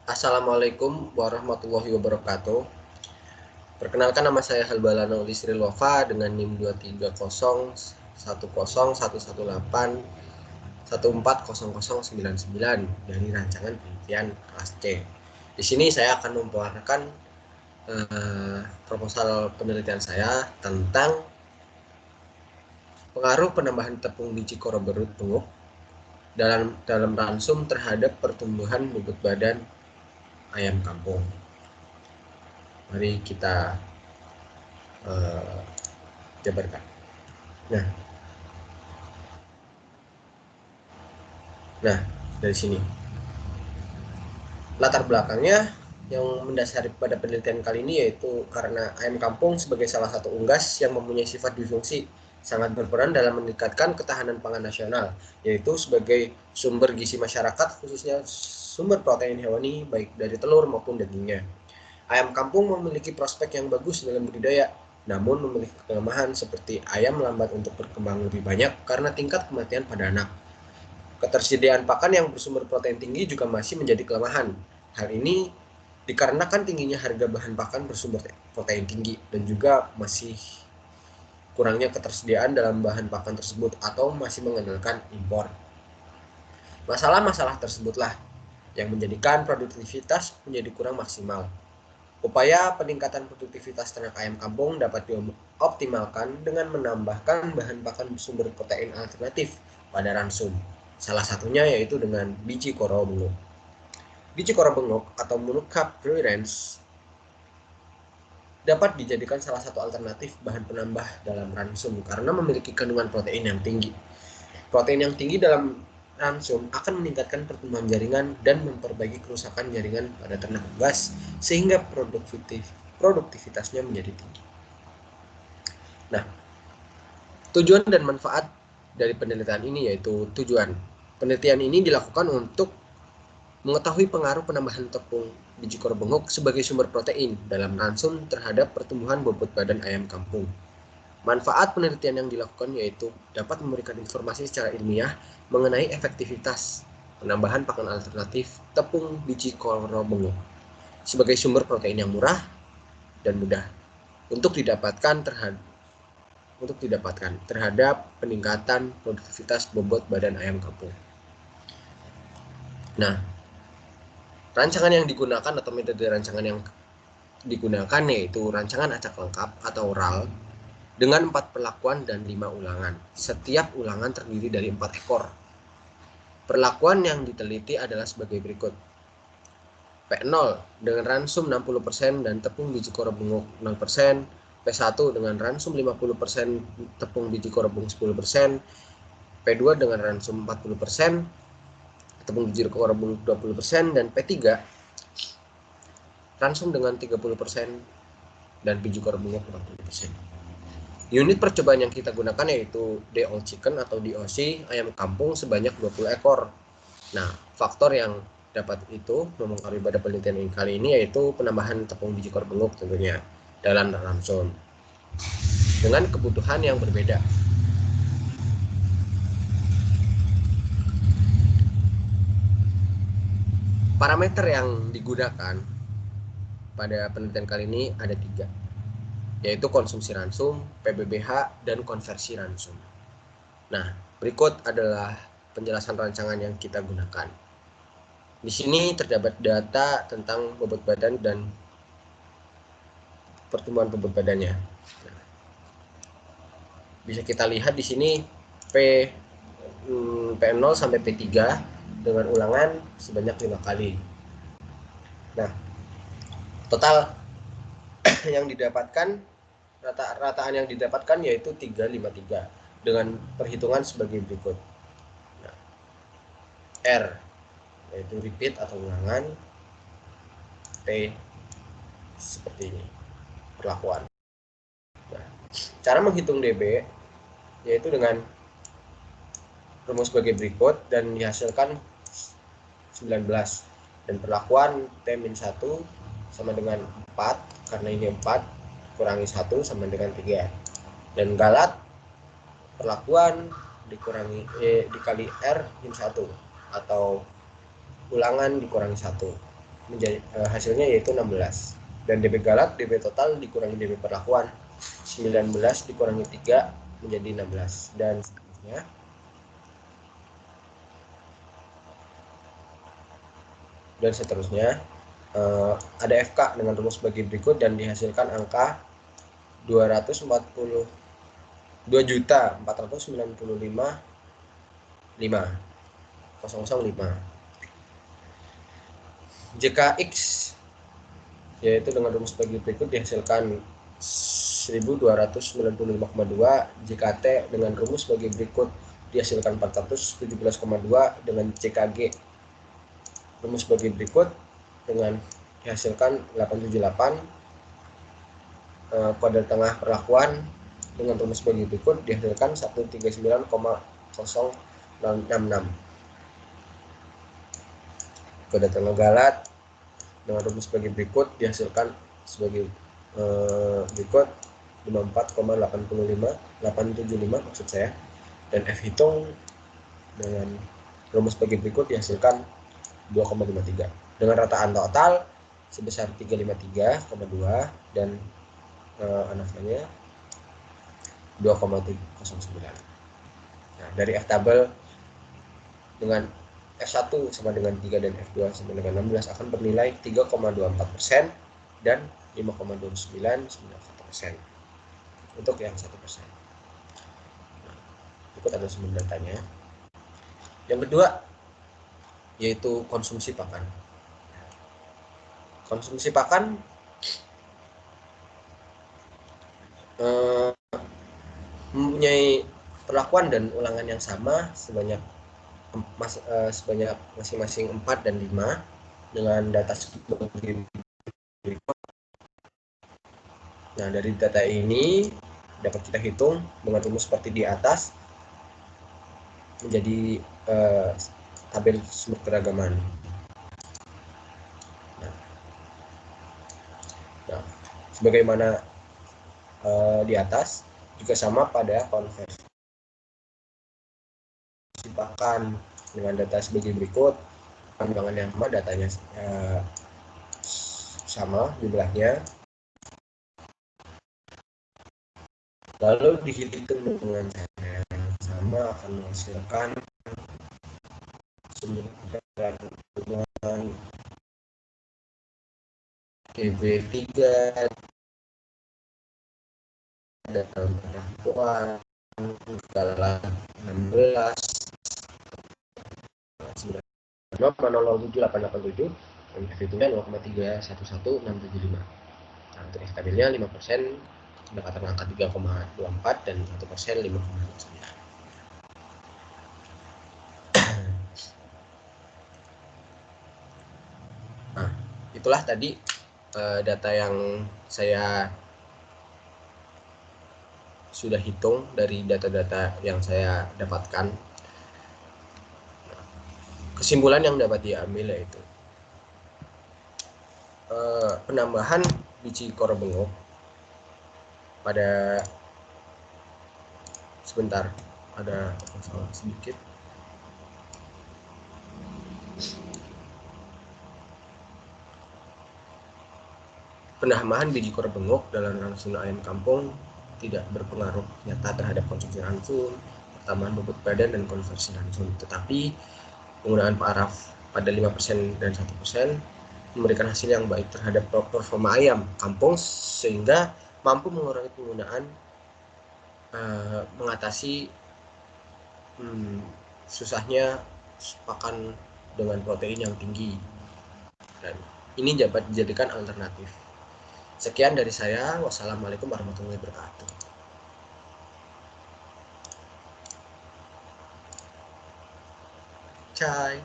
Assalamualaikum warahmatullahi wabarakatuh. Perkenalkan, nama saya Halbalana Ulisri Lova dengan NIM 230101018140099 dari rancangan penelitian kelas C. Di sini saya akan memaparkan proposal penelitian saya tentang pengaruh penambahan tepung biji koro berut bengok dalam ransum terhadap pertumbuhan bobot badan ayam kampung. Mari kita jabarkan. Nah, dari sini latar belakangnya yang mendasari pada penelitian kali ini yaitu karena ayam kampung sebagai salah satu unggas yang mempunyai sifat difungsi sangat berperan dalam meningkatkan ketahanan pangan nasional, yaitu sebagai sumber gizi masyarakat, khususnya sumber protein hewani baik dari telur maupun dagingnya. Ayam kampung memiliki prospek yang bagus dalam budidaya, namun memiliki kelemahan seperti ayam lambat untuk berkembang lebih banyak karena tingkat kematian pada anak. Ketersediaan pakan yang bersumber protein tinggi juga masih menjadi kelemahan. Hal ini dikarenakan tingginya harga bahan pakan bersumber protein tinggi dan juga masih kurangnya ketersediaan dalam bahan pakan tersebut atau masih mengandalkan impor. Masalah-masalah tersebutlah yang menjadikan produktivitas menjadi kurang maksimal. Upaya peningkatan produktivitas ternak ayam kampung dapat dioptimalkan dengan menambahkan bahan pakan sumber protein alternatif pada ransum. Salah satunya yaitu dengan biji koro bengok. Biji koro bengok atau Monocarp plurans dapat dijadikan salah satu alternatif bahan penambah dalam ransum karena memiliki kandungan protein yang tinggi. Protein yang tinggi dalam ransum akan meningkatkan pertumbuhan jaringan dan memperbaiki kerusakan jaringan pada ternak unggas sehingga produktivitasnya menjadi tinggi. Nah, tujuan dan manfaat dari penelitian ini yaitu penelitian ini dilakukan untuk mengetahui pengaruh penambahan tepung biji koro bengok sebagai sumber protein dalam ransum terhadap pertumbuhan bobot badan ayam kampung. Manfaat penelitian yang dilakukan yaitu dapat memberikan informasi secara ilmiah mengenai efektivitas penambahan pakan alternatif tepung biji koro bengok sebagai sumber protein yang murah dan mudah untuk didapatkan terhadap peningkatan produktivitas bobot badan ayam kampung. Nah, rancangan yang digunakan atau metode rancangan yang digunakan yaitu rancangan acak lengkap atau RAL dengan 4 perlakuan dan 5 ulangan. Setiap ulangan terdiri dari 4 ekor. Perlakuan yang diteliti adalah sebagai berikut. P0 dengan ransum 60% dan tepung biji koro bengok 0%. P1 dengan ransum 50%, tepung biji koro bengok 10%. P2 dengan ransum 40%, tepung biji koro bengok 20%. Dan P3 ransum dengan 30% dan biji koro bengok 40%. Unit percobaan yang kita gunakan yaitu DO chicken atau DOC ayam kampung sebanyak 20 ekor. Nah, faktor yang dapat itu mempengaruhi pada penelitian kali ini yaitu penambahan tepung biji koro bengok tentunya dalam ransum dengan kebutuhan yang berbeda. Parameter yang digunakan pada penelitian kali ini ada 3, yaitu konsumsi ransum, PBBH, dan konversi ransum. Nah, berikut adalah penjelasan rancangan yang kita gunakan. Di sini terdapat data tentang bobot badan dan pertumbuhan bobot badannya. Nah, bisa kita lihat di sini P0 sampai P3 dengan ulangan sebanyak 5 kali. Nah, total yang didapatkan, rataan yang didapatkan yaitu 353 dengan perhitungan sebagai berikut. Nah, R yaitu repeat atau ulangan, P seperti ini perlakuan. Nah, cara menghitung DB yaitu dengan rumus sebagai berikut dan dihasilkan 19 dan perlakuan T-1 sama dengan 4 karena ini 4 kurangi 1 sama dengan 3 dan galat perlakuan dikali R-1 atau ulangan dikurangi 1 menjadi hasilnya yaitu 16. Dan DP galak, DP total dikurangi DP perlakuan, 19 dikurangi 3 menjadi 16, dan seterusnya. Dan seterusnya, ada FK dengan rumus bagi berikut dan dihasilkan angka 242.495.005. Jika X yaitu dengan rumus bagi berikut dihasilkan 1295,2, jika T dengan rumus bagi berikut dihasilkan 417,2, dengan CKG rumus bagi berikut dengan dihasilkan 878, kode tengah perlakuan dengan rumus bagi berikut dihasilkan 139,066. Kode tengah galat dengan rumus bagi berikut dihasilkan sebagai berikut 54,875 maksud saya, dan F hitung dengan rumus bagi berikut dihasilkan 2,53 dengan rataan total sebesar 353,2 dan anaknya 2,09. Nah, dari F tabel dengan F1 sama dengan 3 dan F2 sama dengan 16 akan bernilai 3,24% dan 5,2991% untuk yang 1%. Nah, berikut ada sumber datanya. Yang kedua yaitu konsumsi pakan. Konsumsi pakan mempunyai perlakuan dan ulangan yang sama sebanyak masing-masing 4 dan 5 dengan data sebagai berikut. Nah, dari data ini dapat kita hitung dengan rumus seperti di atas menjadi tabel sumber keragaman. Nah, sebagaimana di atas juga sama pada konversi pakan dengan data sebagai berikut. Pandangan yang sama, datanya sama jumlahnya, lalu dihitung dengan cara yang sama akan menghasilkan sumber keragaman DB3 dalam perlakuan skala 16 0,007887 dan F-hitungnya 0,311675. Nah, untuk F tabelnya 5% mendapatkan angka 3,24 dan 1% 5,29. Nah, itulah tadi data yang saya sudah hitung dari data-data yang saya dapatkan. Kesimpulan yang dapat diambil yaitu penambahan biji koro bengok pada sebentar, ada masalah sedikit. Penambahan biji koro bengok dalam ransum ayam kampung tidak berpengaruh nyata terhadap konsumsi ransum, pertambahan bobot badan dan konversi ransum, tetapi penggunaan paraf pada 5% dan 1% memberikan hasil yang baik terhadap performa ayam kampung sehingga mampu mengurangi penggunaan mengatasi susahnya pakan dengan protein yang tinggi, dan ini dapat dijadikan alternatif. Sekian dari saya. Wassalamualaikum warahmatullahi wabarakatuh. Cai.